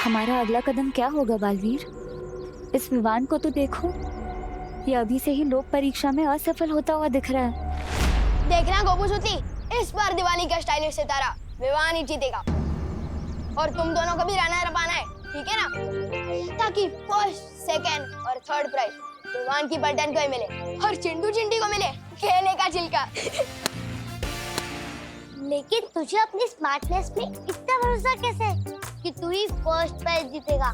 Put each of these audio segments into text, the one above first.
हमारा अगला कदम क्या होगा बालवीर? इस विवान को तो देखो, ये अभी से ही लोक परीक्षा में असफल होता हुआ दिख रहा है। देखना गोपूसुती, इस बार दिवाली का स्टाइलिश सितारा विवान ही जीतेगा। और तुम दोनों को भी रनर अप आना है, ठीक है ना? ताकि फर्स्ट, सेकंड और थर्ड प्राइज विवान की बटन को ही मिले और चिंटू चिंटी को मिले केले का छिलका। लेकिन तुझे अपनी स्मार्टनेस पे इतना भरोसा कैसे है कि तू ही फर्स्ट प्राइज जीतेगा?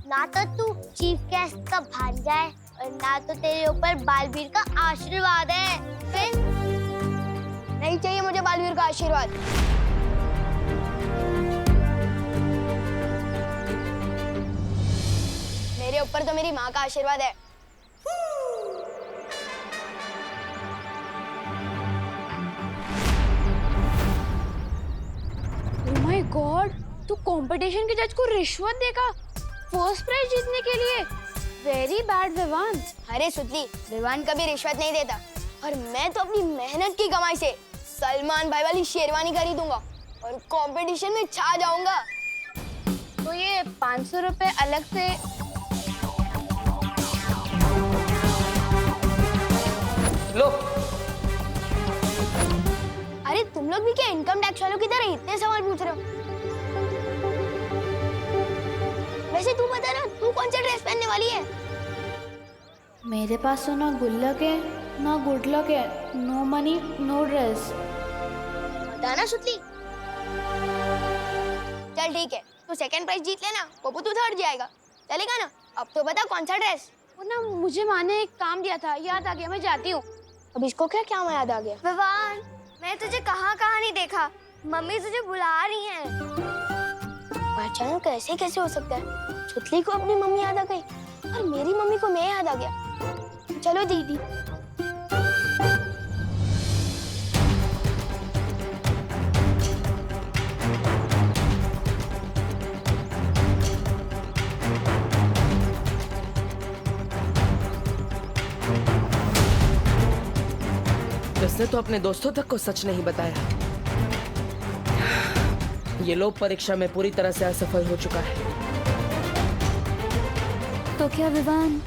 ना तो तू चीफ गेस्ट का भांजा है और ना तो तेरे ऊपर बालवीर का आशीर्वाद है। फिर नहीं चाहिए मुझे बालवीर का आशीर्वाद। मेरे ऊपर तो मेरी माँ का आशीर्वाद है। ओह माय गॉड, तू कंपटीशन के जज को रिश्वत देगा फर्स्ट प्राइज जीतने के लिए? Very bad Vivaan. अरे सुतली, विवान कभी रिश्वत नहीं देता और मैं तो अपनी मेहनत की कमाई से सलमान भाई वाली शेरवानी खरीदूंगा और कंपटीशन में छा जाऊंगा। तो ये 500 रुपए अलग से लो। अरे तुम लोग भी क्या इनकम टैक्स वालों की तरह इतने सवाल पूछ रहे हो? वैसे तू बता ना, तू कौन सा ड्रेस पहनने वाली है? मेरे पास तो ना गुल्लक है ना गुड लक है, नो मनी नो ड्रेस। बता ना सुतली। चल ठीक है, तू सेकंड प्राइज जीत लेना, पप्पू तू थर्ड जाएगा, चलेगा ना? अब तो बता कौन सा ड्रेस? वो ना मुझे माँ ने एक काम दिया था, याद आ गया, मैं जाती हूँ। अब इसको क्या क्या याद आ गया? विवान, मैं तुझे कहाँ नहीं देखा। मम्मी तुझे बुला रही हैं। अचानक ऐसे कैसे हो सकता है? सुतली को अपनी मम्मी याद आ गई और मेरी मम्मी को मैं याद आ गया। चलो दीदी। इसने तो अपने दोस्तों तक को सच नहीं बताया। ये लोक परीक्षा में पूरी तरह से असफल हो चुका है। तो क्या विवान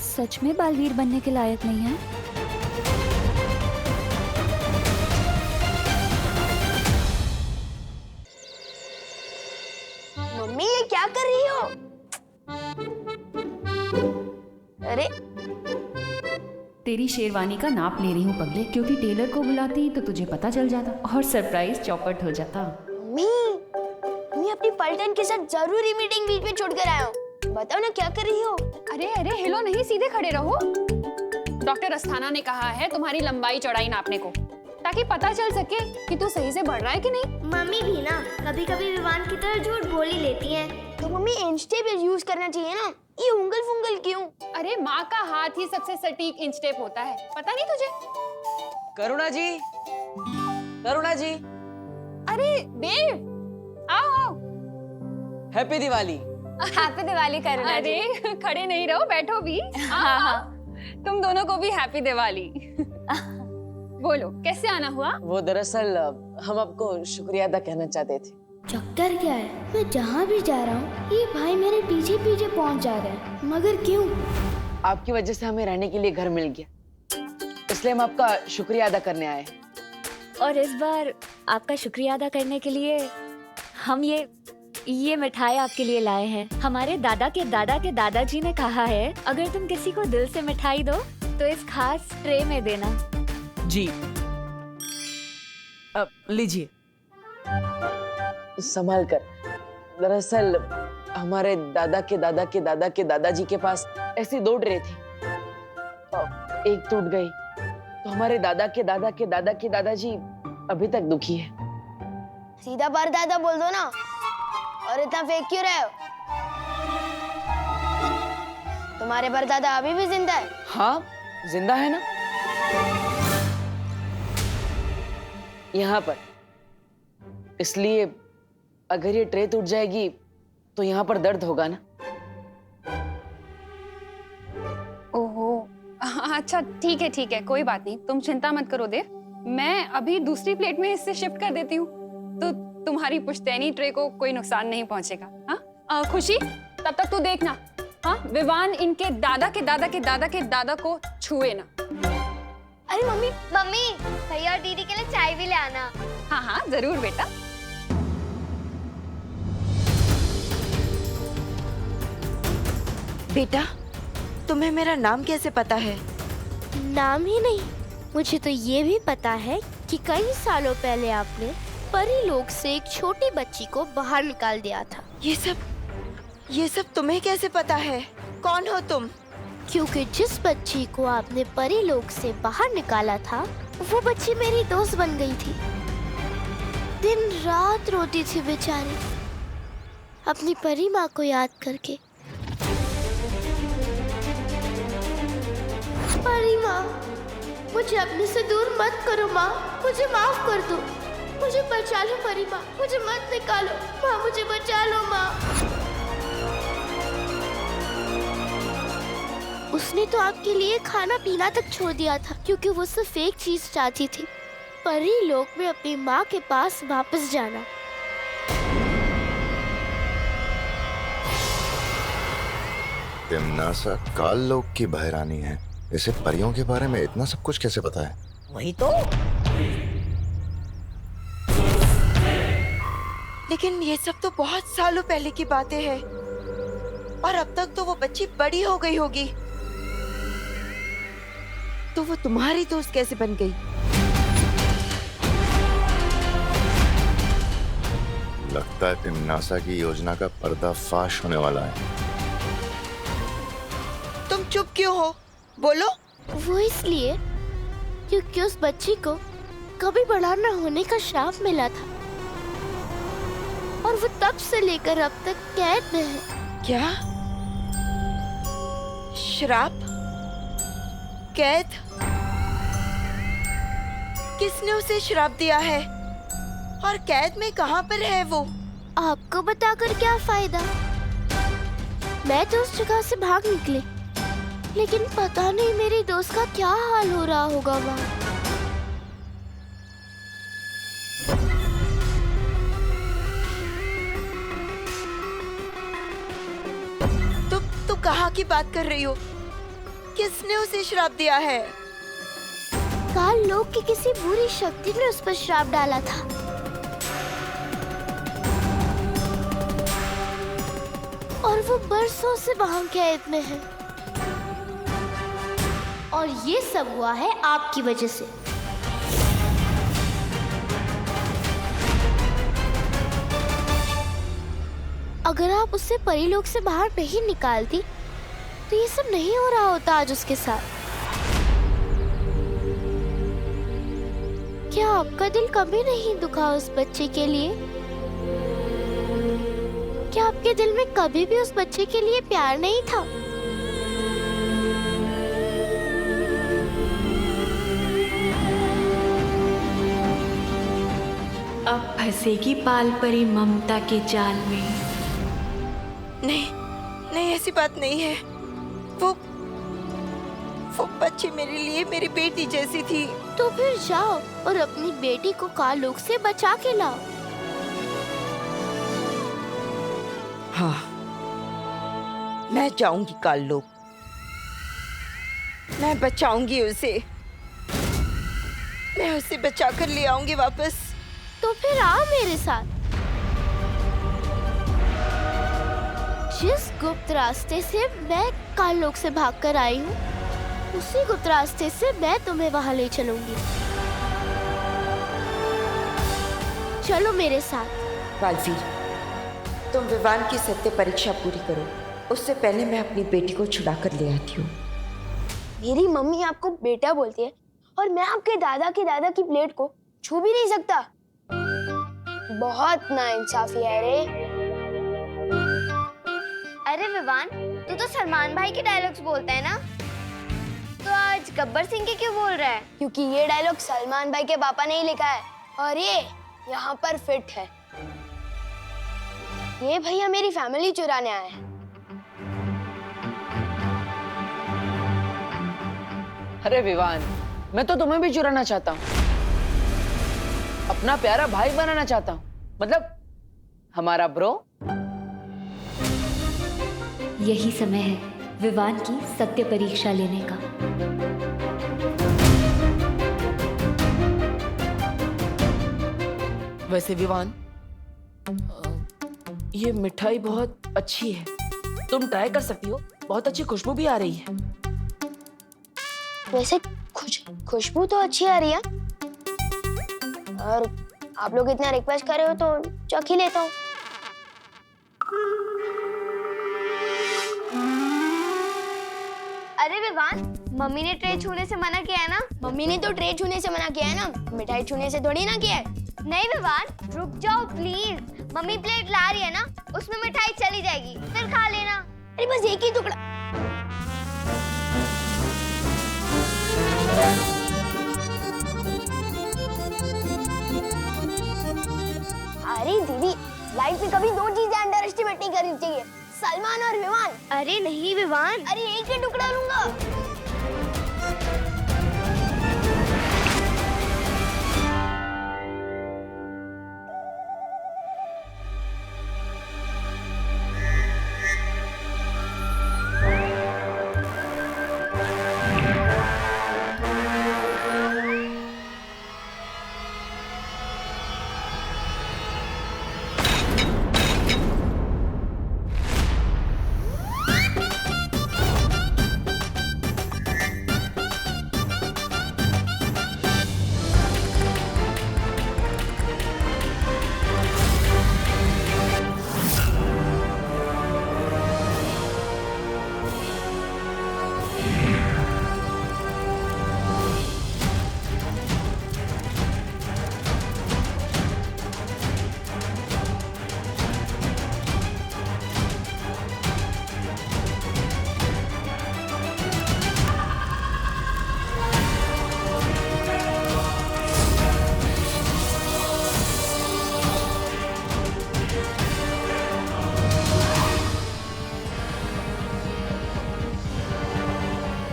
सच में बालवीर बनने के लायक नहीं है? मम्मी ये क्या कर रही हो? अरे तेरी शेरवानी का नाप ले रही हूँ पगले, क्योंकि टेलर को बुलाती तो तुझे पता चल जाता और सरप्राइज चौपट हो जाता। मम्मी अपनी पलटन के साथ जरूरी मीटिंग बीच में छोड़ कर आया हूँ। बताओ ना क्या कर रही हो? अरे अरे हिलो नहीं, सीधे खड़े रहो। डॉक्टर अस्थाना ने कहा है तुम्हारी लंबाई चौड़ाई नापने को, ताकि पता चल सके कि तू सही से बढ़ रहा है कि नहीं। मम्मी भी ना कभी कभी विवान की तरह झूठ बोल ही लेती हैं। तो मम्मी इंच टेप यूज करना चाहिए ना, ये उंगल फुंगल क्यों? अरे माँ का हाथ ही सबसे सटीक इंच टेप होता है, पता नहीं तुझे? करुणा जी, करुणा जी। अरे देव, आओ आओ। हैप्पी दिवाली। हैप्पी दिवाली करुणा जी। अरे खड़े नहीं रहो, बैठो भी। हाँ हाँ, तुम दोनों को भी हैप्पी दिवाली। बोलो कैसे आना हुआ? वो दरअसल हम आपको शुक्रिया अदा कहना चाहते थे। चक्कर क्या है, मैं जहाँ भी जा रहा हूँ ये भाई मेरे पीछे पीछे पहुँच जा रहे हैं, मगर क्यों? आपकी वजह से हमें रहने के लिए घर मिल गया, इसलिए हम आपका शुक्रिया अदा करने आए। और इस बार आपका शुक्रिया अदा करने के लिए हम ये मिठाई आपके लिए लाए हैं। हमारे दादा के दादाजी ने कहा है अगर तुम किसी को दिल से मिठाई दो तो इस खास ट्रे में देना। जी अब लीजिए, संभाल कर। दरअसल हमारे दादा के दादाजी के पास ऐसी 2 ट्रे थी, एक टूट गई तो हमारे दादा के दादाजी अभी तक दुखी है। सीधा परदादा बोल दो ना, और इतना फेंक क्यों रहे हो? तुम्हारे परदादा अभी भी जिंदा है? हाँ जिंदा है ना, यहाँ पर। इसलिए अगर ये ट्रे टूट जाएगी तो यहाँ पर दर्द होगा ना। ओहो, अच्छा ठीक है, कोई बात नहीं, तुम चिंता मत करो देव। मैं अभी दूसरी प्लेट में इससे शिफ्ट कर देती हूँ, तो तुम्हारी पुश्तैनी ट्रे को कोई नुकसान नहीं पहुंचेगा। हाँ खुशी, तब तक तू देखना, हाँ, विवान इनके दादा के दादा के दादा के दादा को छुए ना। अरे मम्मी मम्मी, भैया और दीदी के लिए चाय भी ले आना। हाँ हाँ जरूर बेटा। बेटा, तुम्हें मेरा नाम कैसे पता है? नाम ही नहीं, मुझे तो ये भी पता है कि कई सालों पहले आपने परी लोक से एक छोटी बच्ची को बाहर निकाल दिया था। ये सब तुम्हें कैसे पता है? कौन हो तुम? क्योंकि जिस बच्ची को आपने परी लोक से बाहर निकाला था, वो बच्ची मेरी दोस्त बन गई थी। दिन रात रोती थी बेचारी, अपनी परी माँ को याद करके। परी माँ, मुझे अपने से दूर मत करो माँ, मुझे माफ कर दो, मुझे बचा लो परी माँ, मुझे मत निकालो माँ, मुझे बचा लो माँ। उसने तो आपके लिए खाना पीना तक छोड़ दिया था, क्योंकि वो सिर्फ एक चीज चाहती थी, परी लोक में अपनी माँ के पास वापस जाना। तिमनासा काल लोक की बहरानी है, इसे परियों के बारे में इतना सब कुछ कैसे पता है? वही तो। लेकिन ये सब तो बहुत सालों पहले की बातें हैं, और अब तक तो वो बच्ची बड़ी हो गई होगी। तो वो तुम्हारी दोस्त कैसे बन गई? लगता है तिमनासा की योजना का पर्दाफाश होने वाला है। तुम चुप क्यों हो? बोलो। वो इसलिए क्योंकि उस बच्ची को कभी बड़ा न होने का श्राप मिला था, और वो तब से लेकर अब तक कैद में है। क्या? श्राप? कैद? किसने उसे श्राप दिया है? और कैद में कहाँ पर है वो? आपको बताकर क्या फायदा? मैं तो उस जगह से भाग निकली, लेकिन पता नहीं मेरी दोस्त का क्या हाल हो रहा होगा वहाँ। तुम कहाँ की बात कर रही हो? किसने उसे श्राप दिया है? काल लोक की किसी बुरी शक्ति ने उस पर श्राप डाला था। और वो बरसों से वहाँ कैद में है। और ये सब हुआ है आपकी वजह से। अगर आप उससे परीलोक से बाहर नहीं निकालती, तो ये सब नहीं हो रहा होता आज उसके साथ। क्या आपका दिल कभी नहीं दुखा उस बच्चे के लिए? क्या आपके दिल में कभी भी उस बच्चे के लिए प्यार नहीं था? अब फंसेगी पाल परी ममता के जाल में। नहीं, नहीं, ऐसी बात नहीं है। वो बच्ची मेरे लिए मेरी बेटी जैसी थी। तो फिर जाओ और अपनी बेटी को काल लोक से बचा के लाओ। हाँ, मैं जाऊंगी काल लोक। मैं बचाऊंगी उसे। मैं उसे बचा कर ले आऊंगी वापस। तो फिर आओ मेरे साथ। जिस गुप्त रास्ते से मैं काल लोक से भागकर आई हूँ, उसी गुप्त रास्ते से मैं तुम्हें वहां ले चलूंगी। चलो मेरे साथ। बालवीर, तुम विवान की सत्य परीक्षा पूरी करो। उससे पहले मैं अपनी बेटी को छुड़ा कर ले आती हूँ। मेरी मम्मी आपको बेटा बोलती है, और मैं आपके दादा की प्लेट को छू भी नहीं सकता। बहुत नाइंसाफी है रे। अरे विवान, तू तो सलमान भाई के डायलॉग्स बोलता है ना, तो आज गब्बर सिंह के क्यों बोल रहा है? क्योंकि ये डायलॉग सलमान भाई के पापा ने ही लिखा है, और ये यहाँ पर फिट है। ये भैया मेरी फैमिली चुराने आए हैं। अरे विवान, मैं तो तुम्हें भी चुराना चाहता हूँ, अपना प्यारा भाई बनाना चाहता हूँ, मतलब हमारा ब्रो। यही समय है विवान की सत्य परीक्षा लेने का। वैसे विवान, ये मिठाई बहुत अच्छी है, तुम ट्राई कर सकती हो, बहुत अच्छी खुशबू भी आ रही है। वैसे खुशबू तो अच्छी आ रही है, और आप लोग इतना रिक्वेस्ट कर रहे हो तो चख ही लेता हूँ। अरे विवान, मम्मी ने ट्रे छूने से मना किया है ना? मम्मी ने तो ट्रे छूने से मना किया है ना, मिठाई छूने से थोड़ी ना किया है। नहीं विवान, रुक जाओ प्लीज। मम्मी प्लेट ला रही है ना, उसमें मिठाई चली जाएगी, फिर खा लेना। अरे बस एक ही टुकड़ा। अरे दीदी, लाइफ में कभी दो चीजें अंडर एस्टिमेट नहीं करनी चाहिए, सलमान और विवान। अरे नहीं विवान, अरे एक ही टुकड़ा लूंगा।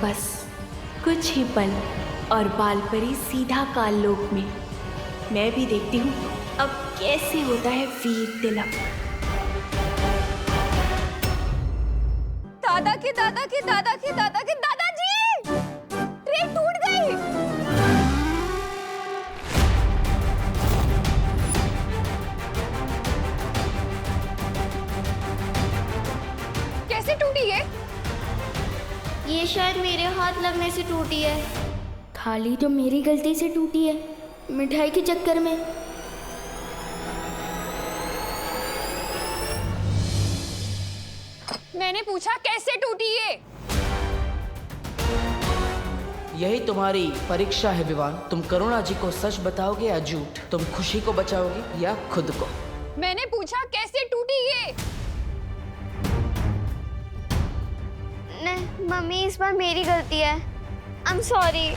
बस कुछ ही पल और बालपरी सीधा काल लोक में। मैं भी देखती हूँ अब कैसे होता है वीर तिलक। दादा के दादा के दादा के दादा के दादाजी, ट्रे टूट गई। कैसे टूटी ये शायद मेरे हाथ लगने से टूटी है। थाली तो मेरी गलती से टूटी है, मिठाई के चक्कर में। मैंने पूछा कैसे टूटी ये? यही तुम्हारी परीक्षा है विवान, तुम करुणा जी को सच बताओगे या झूठ? तुम खुशी को बचाओगे या खुद को? मैंने पूछा कैसे टूटी ये? नहीं मम्मी, इस बार मेरी गलती है। I am sorry.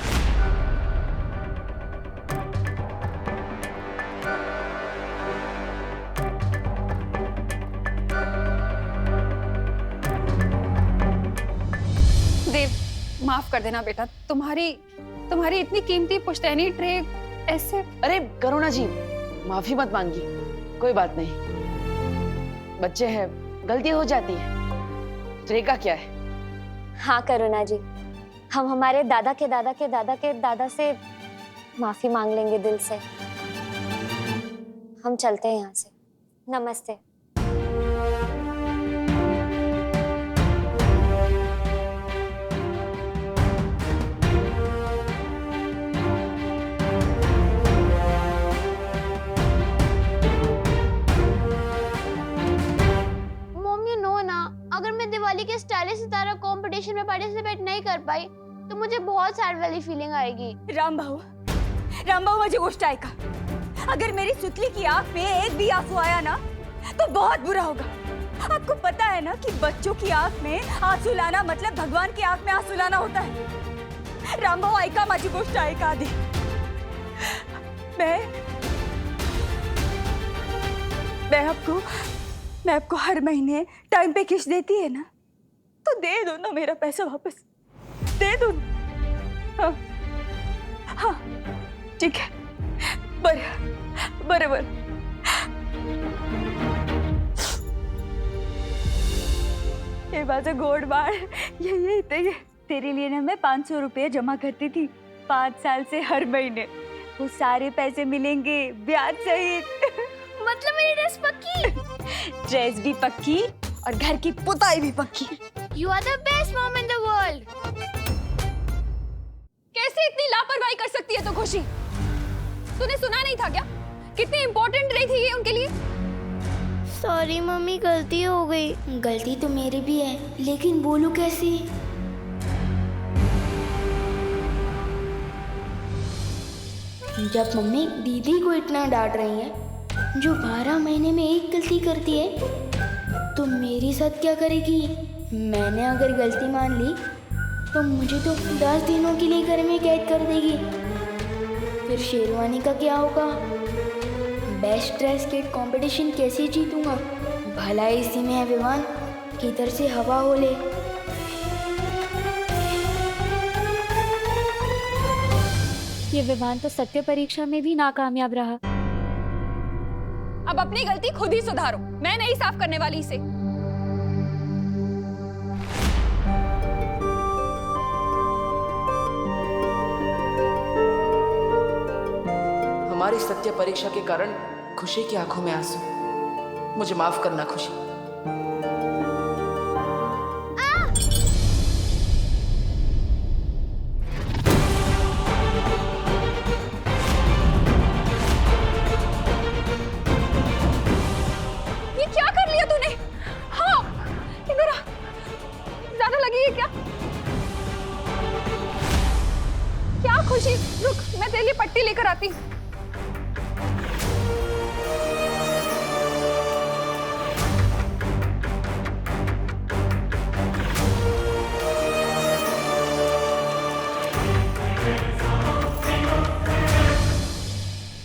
देव, माफ कर देना बेटा, तुम्हारी इतनी कीमती पुश्तैनी ट्रे ऐसे। अरे करुणा जी, माफी मत मांगी, कोई बात नहीं, बच्चे हैं, गलती हो जाती है, ट्रे का क्या है। हाँ करुणा जी, हम हमारे दादा के दादा के दादा के दादा से माफी मांग लेंगे दिल से। हम चलते हैं यहाँ से। नमस्ते। अगर मैं दिवाली के स्टाइलिश सितारा कंपटीशन में पार्टिसिपेट नहीं कर पाई तो मुझे बहुत सैड वाली फीलिंग आएगी। राम भाऊ मुझे गोष्ट आएगा। अगर मेरी सुतली की आंख में एक भी आंसू आया ना तो बहुत बुरा होगा। आपको पता है ना कि बच्चों की आंख में आंसू लाना मतलब भगवान की आंख में आंसू लाना होता है। राम भाऊ ऐका माझी गोष्ट ऐका आधी। मैं आपको हर महीने टाइम पे किस्त देती है ना, तो दे दो ना मेरा पैसा वापस, दे दो। हाँ हाँ ठीक है, बराबर। ये बात गोड़ बाड़ ये तेरे लिए ना मैं 500 रुपये जमा करती थी 5 साल से हर महीने। वो सारे पैसे मिलेंगे ब्याज सहित। मतलब मेरी ड्रेस पक्की? ड्रेस भी पक्की और घर की पुताई भी पक्की। You are the best mom in the world. कैसे इतनी लापरवाही कर सकती है तो खुशी? तूने सुना नहीं था क्या? कितनी इम्पोर्टेंट रही थी ये उनके लिए? सॉरी मम्मी, गलती हो गई। गलती तो मेरी भी है, लेकिन बोलूं कैसे? जब मम्मी दीदी को इतना डांट रही है, जो 12 महीने में एक गलती करती है, तो मेरे साथ क्या करेगी? मैंने अगर गलती मान ली तो मुझे तो 10 दिनों के लिए घर में कैद कर देगी। फिर शेरवानी का क्या होगा? बेस्ट ड्रेस किट कंपटीशन कैसे जीतूंगा? भला इसी में है विवान, किधर से हवा हो ले। ये विवान तो सत्य परीक्षा में भी नाकामयाब रहा। अब अपनी गलती खुद ही सुधारो, मैं नहीं साफ करने वाली इसे। हमारी सत्य परीक्षा के कारण खुशी की आंखों में आंसू। मुझे माफ करना खुशी। ये क्या कर लिया तूने? हाँ, इधर आ। ज्यादा लगी है क्या? क्या खुशी, रुक, मैं तेरे लिए पट्टी लेकर आती हूँ।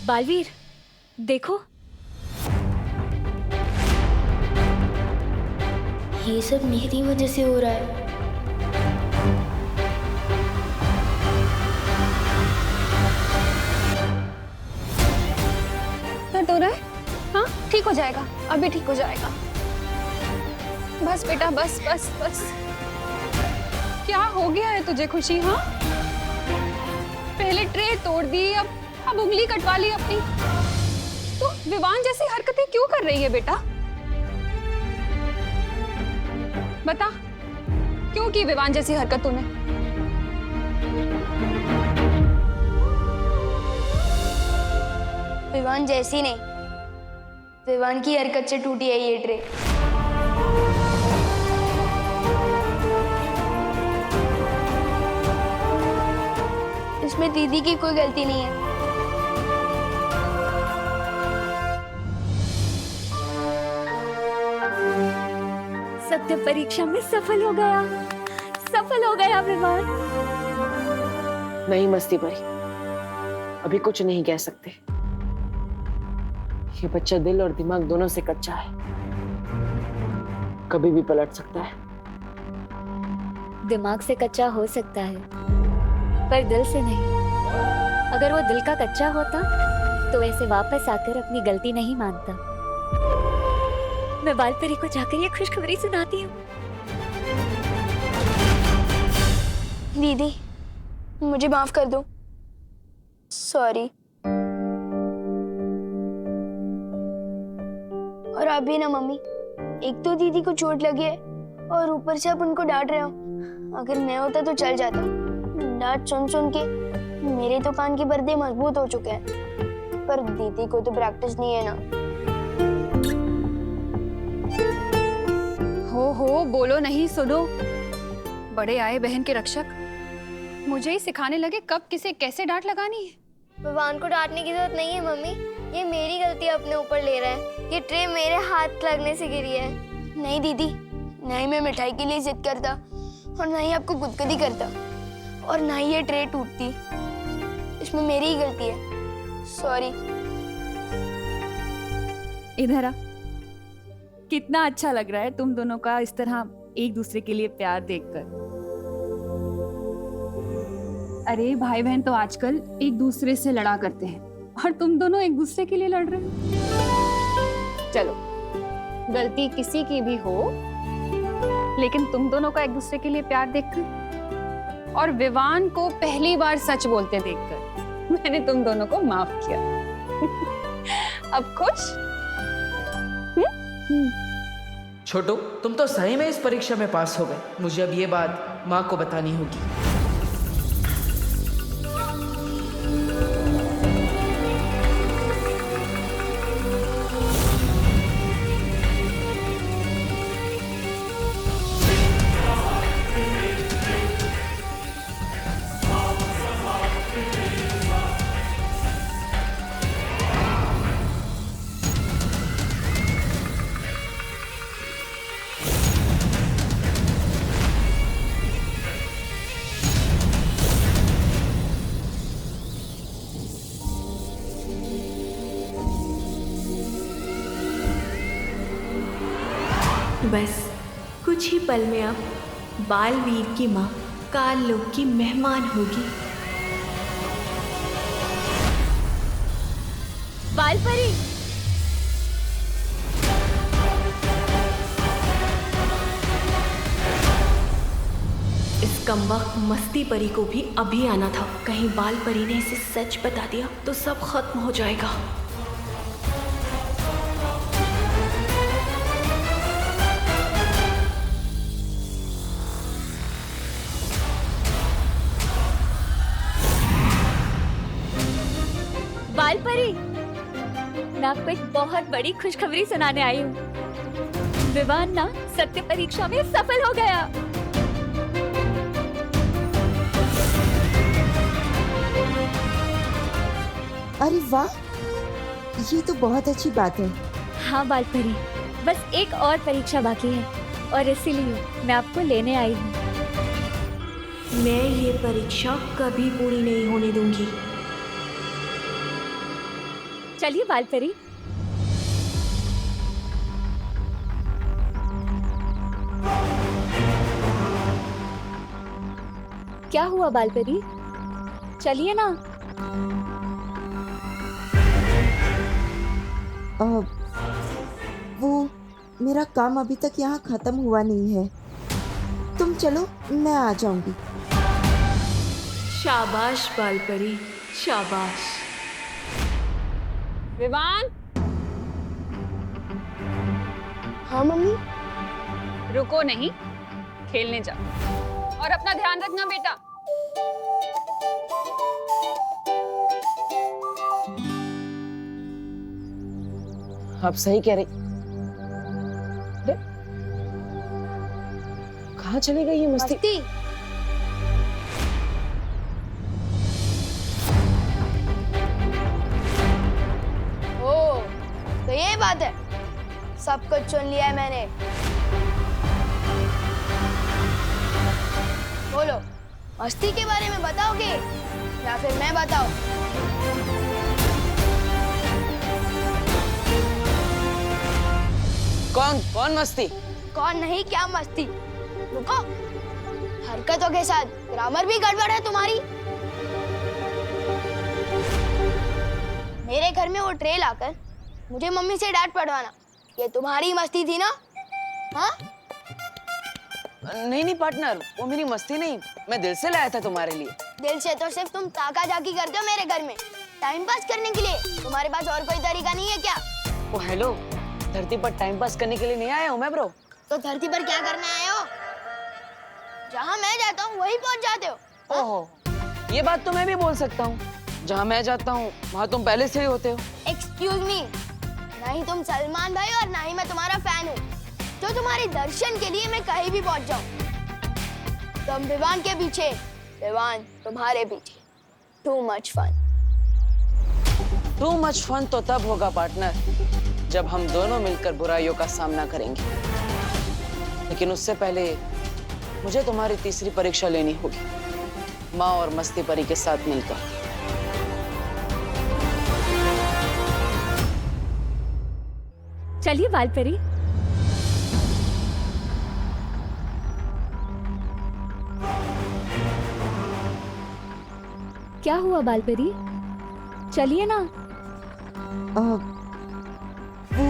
बालवीर, देखो, ये सब मेरी वजह से हो रहा है। दर्द हो रहा है? हाँ, ठीक हो जाएगा, अभी ठीक हो जाएगा। बस बेटा, बस बस बस। क्या हो गया है तुझे खुशी? हाँ, पहले ट्रे तोड़ दी, अब उंगली कटवा ली अपनी। तो विवान जैसी हरकतें क्यों कर रही है बेटा? बता, क्यों की विवान जैसी हरकत तूने? विवान जैसी नहीं, विवान की हरकत से टूटी है ये ट्रे। इसमें दीदी की कोई गलती नहीं है। सत्य परीक्षा में सफल हो गया, सफल हो गया विवान। नहीं मस्ती भाई, अभी कुछ नहीं कह सकते। ये बच्चा दिल और दिमाग दोनों से कच्चा है, कभी भी पलट सकता है। दिमाग से कच्चा हो सकता है, पर दिल से नहीं। अगर वो दिल का कच्चा होता तो ऐसे वापस आकर अपनी गलती नहीं मानता। मैं बालपरी को जाकर ये खुशखबरी सुनाती हूँ। दीदी, मुझे माफ कर दो, सॉरी। और आप भी ना मम्मी, एक तो दीदी को चोट लगी है और ऊपर से आप उनको डांट रहे हो। अगर मैं होता तो चल जाता। डांट सुन सुन के मेरे तो कान के पर्दे मजबूत हो चुके हैं, पर दीदी को तो प्रैक्टिस नहीं है ना। हो बोलो नहीं, सुनो। बड़े आए बहन के रक्षक, मुझे ही सिखाने लगे कब किसे कैसे डांट लगानी है। विवान को डांटने की जरूरत नहीं है मम्मी, ये मेरी गलती अपने ऊपर ले रहा है। ये ट्रे मेरे हाथ लगने से गिरी है। नहीं दीदी, नहीं मैं मिठाई के लिए जिद करता और ना ही आपको गुदगुदी करता और ना ही ये ट्रे टूटती। इसमें मेरी ही गलती है, सॉरी। इधर आ। कितना अच्छा लग रहा है तुम दोनों का इस तरह एक दूसरे के लिए प्यार देखकर। अरे भाई बहन तो आजकल एक दूसरे से लड़ा करते हैं और तुम दोनों एक दूसरे के लिए लड़ रहे हो। चलो, गलती किसी की भी हो, लेकिन तुम दोनों का एक दूसरे के लिए प्यार देखकर और विवान को पहली बार सच बोलते देखकर मैंने तुम दोनों को माफ किया। अब खुश? छोटू, तुम तो सही में इस परीक्षा में पास हो गए। मुझे अब ये बात माँ को बतानी होगी। बस कुछ ही पल में अब बालवीर की माँ काल लोक की मेहमान होगी। बालपरी, इस कमबख्त मस्ती परी को भी अभी आना था। कहीं बाल परी ने इसे सच बता दिया तो सब खत्म हो जाएगा। बालपरी, मैं आपको एक बहुत बड़ी खुशखबरी सुनाने आई हूँ। विवान ना सत्य परीक्षा में सफल हो गया। अरे वाह, ये तो बहुत अच्छी बात है। हाँ बालपरी, बस एक और परीक्षा बाकी है और इसीलिए मैं आपको लेने आई हूँ। मैं ये परीक्षा कभी पूरी नहीं होने दूंगी। चलिए बालपरी। क्या हुआ बालपरी? चलिए ना। वो मेरा काम अभी तक यहाँ खत्म हुआ नहीं है। तुम चलो, मैं आ जाऊंगी। शाबाश बालपरी, शाबाश। विवान, हाँ मम्मी। रुको नहीं, खेलने जाओ और अपना ध्यान रखना बेटा। आप सही कह रही। अरे, कहाँ चली गई ये मस्ती? ओ, तो ये बात है। सब कुछ सुन लिया है मैंने। बोलो, मस्ती के बारे में बताओगे या फिर मैं बताऊं? कौन मस्ती? कौन नहीं, क्या मस्ती? रुको, हरकतों के साथ ग्रामर भी गड़बड़ है तुम्हारी। मेरे घर में वो ट्रे लाकर मुझे मम्मी से डांट पड़वाना, ये तुम्हारी मस्ती थी ना? हाँ? नहीं पार्टनर, वो मेरी मस्ती नहीं, मैं दिल से लाया था तुम्हारे लिए। दिल से तो सिर्फ तुम ताका झाकी करते हो मेरे घर में, टाइम पास करने के लिए। तुम्हारे पास और कोई तरीका नहीं है क्या? ओ हेलो, धरती पर टाइम पास करने के लिए नहीं आया हूँ मैं ब्रो। तो धरती पर क्या करने आए हो? जहाँ मैं जाता हूँ वहीं पहुँच जाते हो। ओहो, ये बात तो मैं भी बोल सकता हूँ। जहाँ मैं जाता हूँ वहाँ तुम पहले से ही होते हो। एक्सक्यूज मी, ना ही तुम सलमान भाई और ना ही मैं तुम्हारा फैन हूँ जो तुम्हारे दर्शन के लिए मैं कहीं भी पहुँच जाऊँ। तुम विवान के पीछे, विवान तुम्हारे पीछे। Too much fun. Too much fun तो तब होगा पार्टनर जब हम दोनों मिलकर बुराइयों का सामना करेंगे। लेकिन उससे पहले मुझे तुम्हारी तीसरी परीक्षा लेनी होगी, माँ और मस्ती परी के साथ मिलकर। चलिए बालपरी। क्या हुआ बालपरी? चलिए ना। वो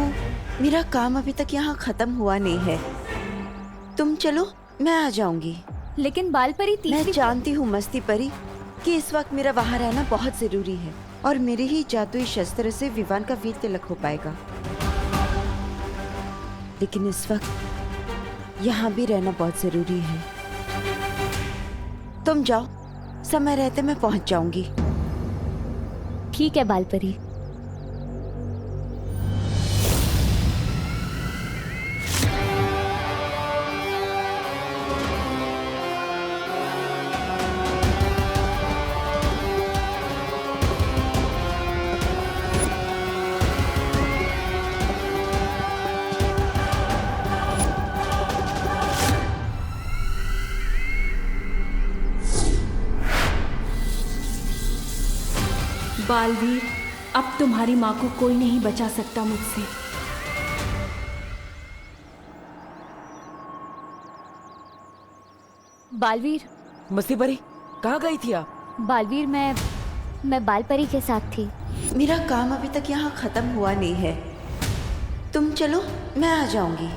मेरा काम अभी तक यहाँ खत्म हुआ नहीं है, तुम चलो, मैं आ जाऊंगी। लेकिन बाल परी मैं तीसरी जानती हूँ मस्ती परी कि इस वक्त मेरा वहाँ रहना बहुत जरूरी है और मेरे ही जादुई शस्त्र से विवान का वीर तिलक हो पाएगा। लेकिन इस वक्त यहाँ भी रहना बहुत जरूरी है। तुम जाओ, समय रहते मैं पहुँच जाऊंगी। ठीक है बाल परी। बालवीर, अब तुम्हारी माँ को कोई नहीं बचा सकता मुझसे। बालवीर, मस्ती परी, कहाँ गई थी आप? बालवीर मैं बाल परी के साथ थी। मेरा काम अभी तक यहाँ खत्म हुआ नहीं है। तुम चलो, मैं आ जाऊंगी।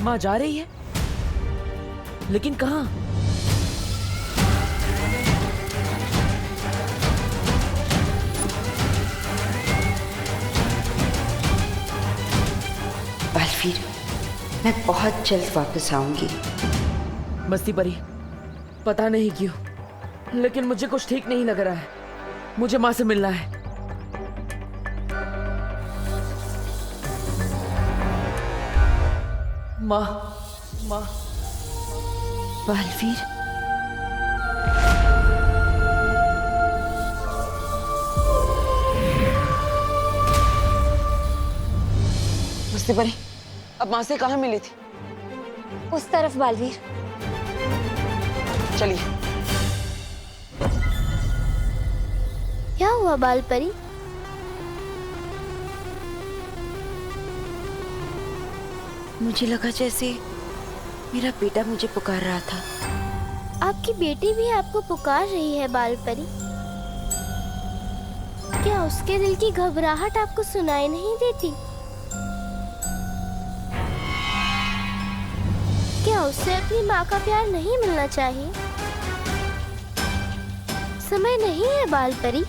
माँ जा रही है, लेकिन कहाँ? बालवीर, मैं बहुत जल्द वापस आऊंगी। मस्ती परी, पता नहीं क्यों, लेकिन मुझे कुछ ठीक नहीं लग रहा है। मुझे माँ से मिलना है। माँ, माँ। बालवीर, मस्ती परी, अब माँ से कहाँ मिली थी? उस तरफ बालवीर। चलिए। क्या हुआ बाल परी? मुझे लगा जैसे मेरा बेटा मुझे पुकार रहा था। आपकी बेटी भी आपको पुकार रही है बाल परी। क्या उसके दिल की घबराहट आपको सुनाई नहीं देती? क्या उसे अपनी माँ का प्यार नहीं मिलना चाहिए? समय नहीं है बाल परी।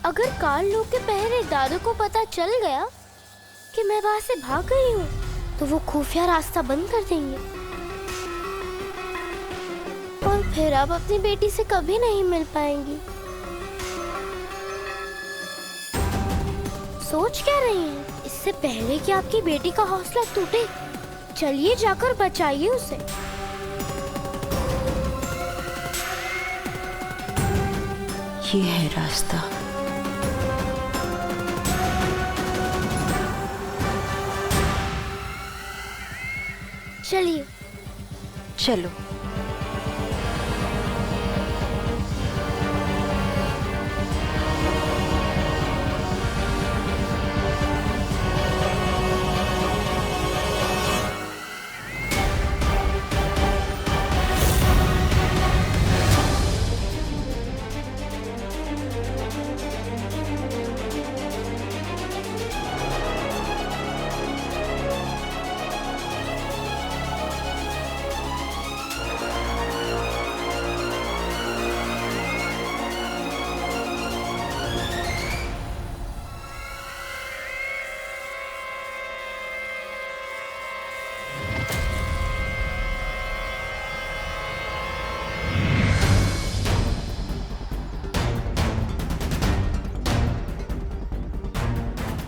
अगर काल लोग के पहरे दादू को पता चल गया कि मैं वहाँ से भाग गई हूँ, तो वो खुफिया रास्ता बंद कर देंगे और फिर आप अपनी बेटी से कभी नहीं मिल पाएंगी। सोच क्या रही हैं? इससे पहले कि आपकी बेटी का हौसला टूटे, चलिए जाकर बचाइए उसे। ये है रास्ता। चलिए। चलो।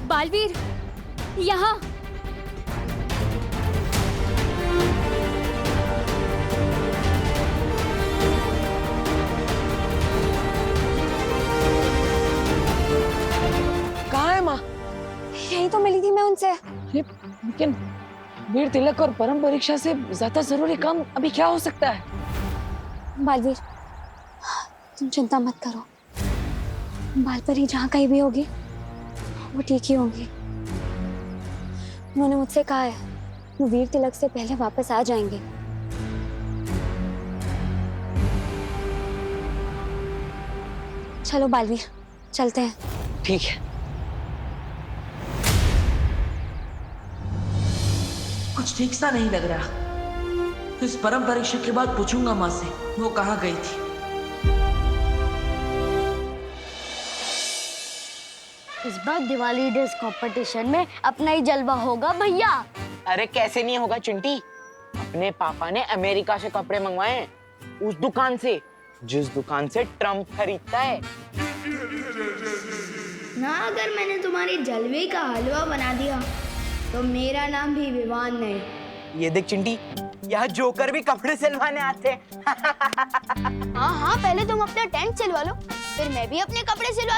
बालवीर, यहाँ। कहाँ है माँ? यही तो मिली थी मैं उनसे। लेकिन वीर तिलक और परम परीक्षा से ज्यादा जरूरी काम अभी क्या हो सकता है? बालवीर, तुम चिंता मत करो। बाल परी जहाँ कहीं भी होगी वो ठीक ही होंगी। उन्होंने मुझसे कहा है वो वीर तिलक से पहले वापस आ जाएंगे। चलो बालवीर, चलते हैं। ठीक है। कुछ ठीक सा नहीं लग रहा। इस परम परीक्षा के बाद पूछूंगा माँ से वो कहाँ गई थी। इस बार दिवाली ड्रेस कंपटीशन में अपना ही जलवा होगा भैया। अरे कैसे नहीं होगा चिंटी, अपने पापा ने अमेरिका से कपड़े मंगवाए हैं, उस दुकान से जिस दुकान से ट्रम्प खरीदता है। ना अगर मैंने तुम्हारी जलवे का हलवा बना दिया तो मेरा नाम भी विवान नहीं। ये देख चिंटी, यहाँ जोकर भी कपड़े सिलवाने आते हैं। हाँ हाँ, पहले तुम अपना टेंट सिलवा लो, फिर मैं भी अपने कपड़े सिलवा लूं।